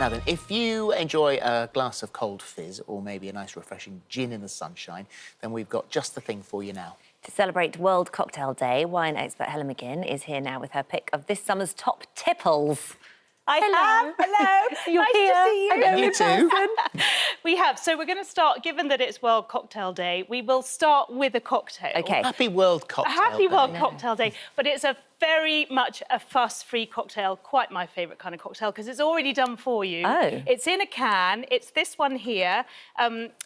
Now then, if you enjoy a glass of cold fizz or maybe a nice refreshing gin in the sunshine, then we've got just the thing for you now. To celebrate World Cocktail Day, wine expert Helen McGinn is here now with her pick of this summer's top tipples. Hello. You're nice here. to see you. You too. We have. So we're going to start, given that it's World Cocktail Day, we will start with a cocktail. OK. Happy World Cocktail Happy Day. World Cocktail Day. But it's a very much a fuss-free cocktail, quite my favourite kind of cocktail, because it's already done for you. Oh. It's in a can. It's this one here.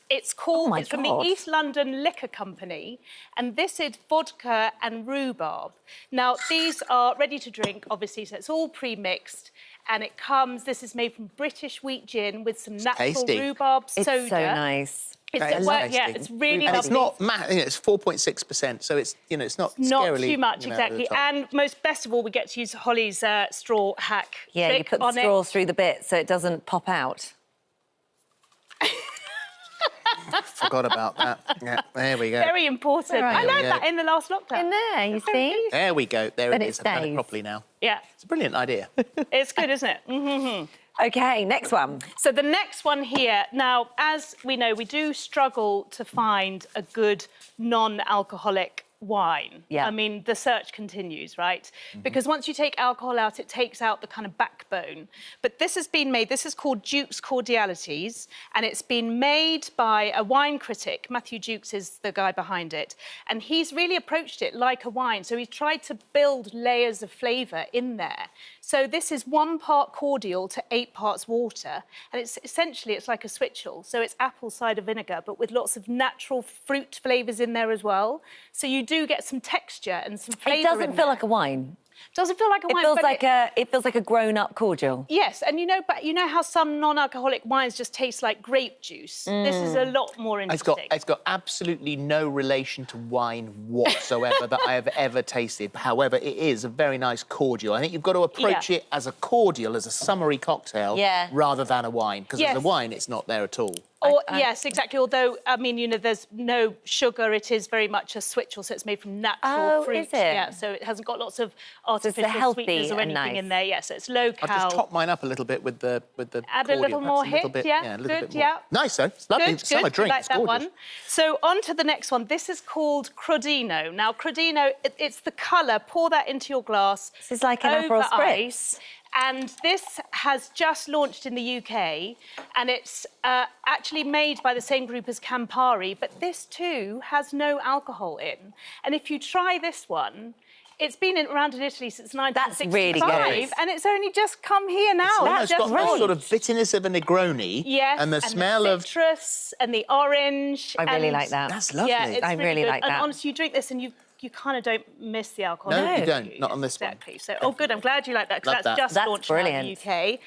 It's called, it's from the East London Liquor Company, and this is Vodka And Rhubarb. Now, these are ready to drink, obviously, so it's all pre-mixed. And it comes, this is made from British wheat gin with some natural rhubarb soda. It's so nice. Yeah, it's really and lovely. it's not, it's 4.6%, so it's, you know, it's not scarily, too much, exactly. And most best of all, we get to use Holly's straw hack Yeah, you trick put the on straw it. through the bit so it doesn't pop out. Forgot about that. Yeah, there we go. Very important. Right. I learned that in the last lockdown. In there, you see? There we go. There Then it it is. I've done it stays. properly now. Yeah, It's a brilliant idea. it's good, isn't it? Mm-hmm. OK, next one. So the next one here, now, as we know, we do struggle to find a good non-alcoholic wine. Yeah. I mean, the search continues, right? Because once you take alcohol out, it takes out the kind of backbone. But this has been made, this is called Jukes Cordialities, and it's been made by a wine critic. Matthew Jukes is the guy behind it. And he's really approached it like a wine. So he's tried to build layers of flavour in there. So this is 1 part cordial to 8 parts water. And it's essentially, it's like a switchel. So it's apple cider vinegar, but with lots of natural fruit flavours in there as well. So you do get some texture and some flavour. It doesn't feel like a wine. Doesn't feel like a wine. It feels like a grown-up cordial. Yes, and but you know how some non-alcoholic wines just taste like grape juice. This is a lot more interesting. It's got absolutely no relation to wine whatsoever that I have ever tasted. However, it is a very nice cordial. I think you've got to approach it as a cordial, as a summery cocktail, rather than a wine, because as a wine, it's not there at all. Yes, exactly. Although, I mean, you know, there's no sugar. It is very much a switchal, so it's made from natural fruit. Is it? Yeah, so it hasn't got lots of artificial healthy sweeteners or anything in there. Yeah, so it's low cal. I've just topped mine up a little bit with the Add cordial. a little more hit, a little yeah, bit good, more. yeah. Nice, though. It's lovely. Good, Summer drink. like It's that gorgeous. one. So on to the next one. This is called Crodino. Now, Crodino, it's the colour. Pour that into your glass. This is like an over Aperol Spritz. ice. And this has just launched in the UK, and it's actually made by the same group as Campari, but this too has no alcohol in. And if you try this one, it's been around in Italy since 1965, That's really good. and it's only just come here now. It's got the sort of bitterness of a Negroni, and the smell of citrus and the orange. I really like that. That's lovely. Yeah, it's I really good. like that. And honestly, you drink this and you kind of don't miss the alcohol. No, you don't. Not on this one. Exactly. So, oh, good. I'm glad you like that, because that's just That's launched brilliant. in the UK.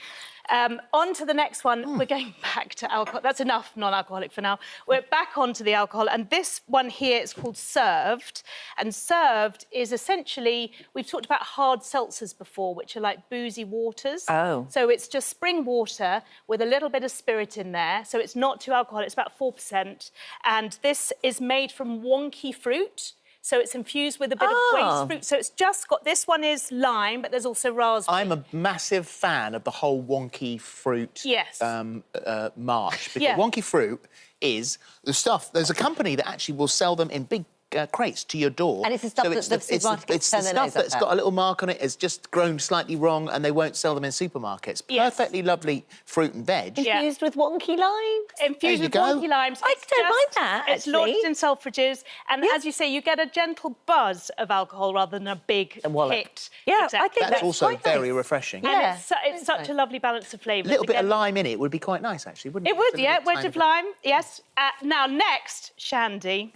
On to the next one. We're going back to alcohol. That's enough non-alcoholic for now. We're back onto the alcohol, and this one here is called Served. And Served is essentially, we've talked about hard seltzers before, which are like boozy waters. Oh. So it's just spring water with a little bit of spirit in there. So it's not too alcoholic. It's about 4%. And this is made from wonky fruit. So it's infused with a bit of waste fruit. So it's just got, this one is lime, but there's also raspberry. I'm a massive fan of the whole wonky fruit march. Because wonky fruit is the stuff, there's a company that actually will sell them in big crates to your door. And it's the stuff that the supermarkets it's the stuff that's got a little mark on it, it's just grown slightly wrong, and they won't sell them in supermarkets. Perfectly lovely fruit and veg. Infused with wonky limes. Infused with wonky limes. I don't mind that, It's launched in Selfridges, and as you say, you get a gentle buzz of alcohol rather than a big hit. Yeah, exactly. I think That's also very refreshing. And it's such a lovely balance of flavours. A little bit of lime in it would be quite nice, actually, wouldn't it? It would, yeah. Wedge of lime, yes. Now, next, Shandy.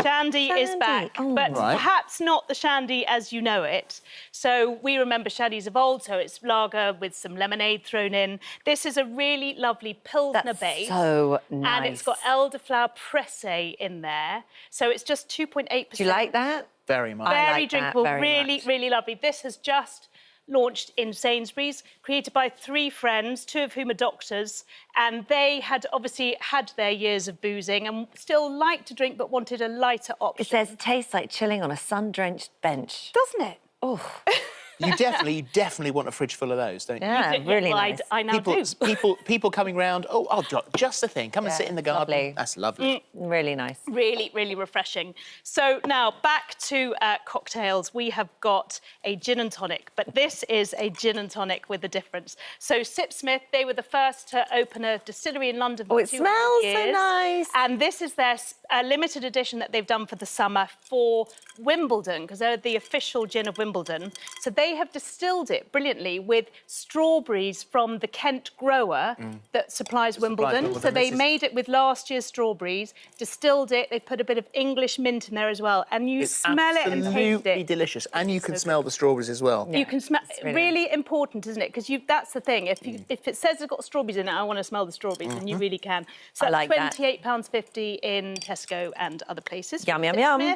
Shandy is back, but perhaps not the Shandy as you know it. So we remember Shandy's of old, so it's lager with some lemonade thrown in. This is a really lovely Pilsner base. So nice. And it's got Elderflower Pressé in there. So it's just 2.8%. Do you like that? Very much. Very drinkable, really lovely. This has just launched in Sainsbury's, created by 3 friends, 2 of whom are doctors, and they had obviously had their years of boozing and still liked to drink but wanted a lighter option. It says it tastes like chilling on a sun-drenched bench. Doesn't it? Oh. You definitely want a fridge full of those, don't you? Yeah, really nice. I now do. People coming round, oh, I'll drop just the thing. Come and sit in the garden. Lovely. That's lovely. Really nice. Really, really refreshing. So now back to cocktails. We have got a gin and tonic, but this is a gin and tonic with a difference. So Sipsmith, they were the first to open a distillery in London for 200 smells years. so nice. And this is their limited edition that they've done for the summer for Wimbledon, because they're the official gin of Wimbledon. So they have distilled it brilliantly with strawberries from the Kent grower that supplies Wimbledon. So they made it with last year's strawberries, distilled it, they put a bit of English mint in there as well, and you smell it and taste it. Absolutely delicious. And you can smell the strawberries as well. Yeah, you can smell. Really important, isn't it? Because that's the thing. If it says it's got strawberries in it, I want to smell the strawberries, and you really can. So that's £28.50 in Tesco and other places. Yum, yum, yum.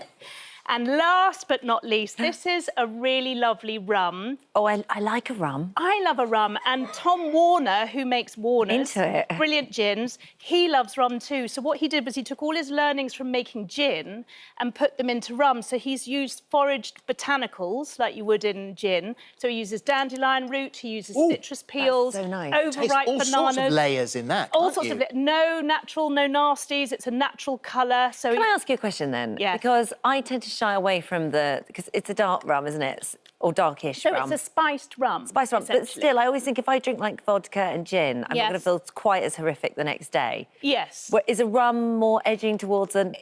And last but not least, this is a really lovely rum. Oh, I like a rum. I love a rum. And Tom Warner, who makes Warner's, brilliant gins, he loves rum too. So what he did was he took all his learnings from making gin and put them into rum. So he's used foraged botanicals like you would in gin. So he uses dandelion root, he uses citrus peels, so nice. overripe bananas. All sorts of layers in that, all sorts of no natural, no nasties. It's a natural colour. So can I ask you a question then? Yeah. Because I tend to shy away from because it's a dark rum, isn't it? Or darkish rum. So it's a spiced rum. Spiced rum, but still, I always think if I drink like vodka and gin, I'm not going to feel quite as horrific the next day. Yes. Is a rum more edging towards more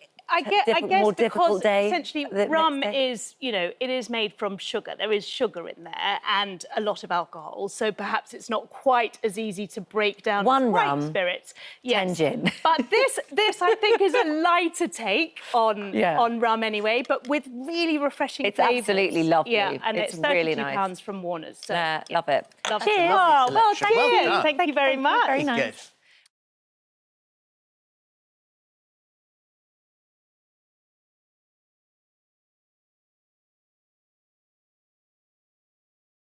difficult difficult day? Essentially, rum is, it is made from sugar. There is sugar in there and a lot of alcohol, so perhaps it's not quite as easy to break down One as rum, spirits. 10 gin. But this I think is a lighter take on rum anyway, but with really refreshing flavours. It's absolutely lovely. Yeah, and it's really £32 nice from Warner's. So, love it. Love Cheers. it. Oh, well, Well done. Thank you very much. Very nice. Good.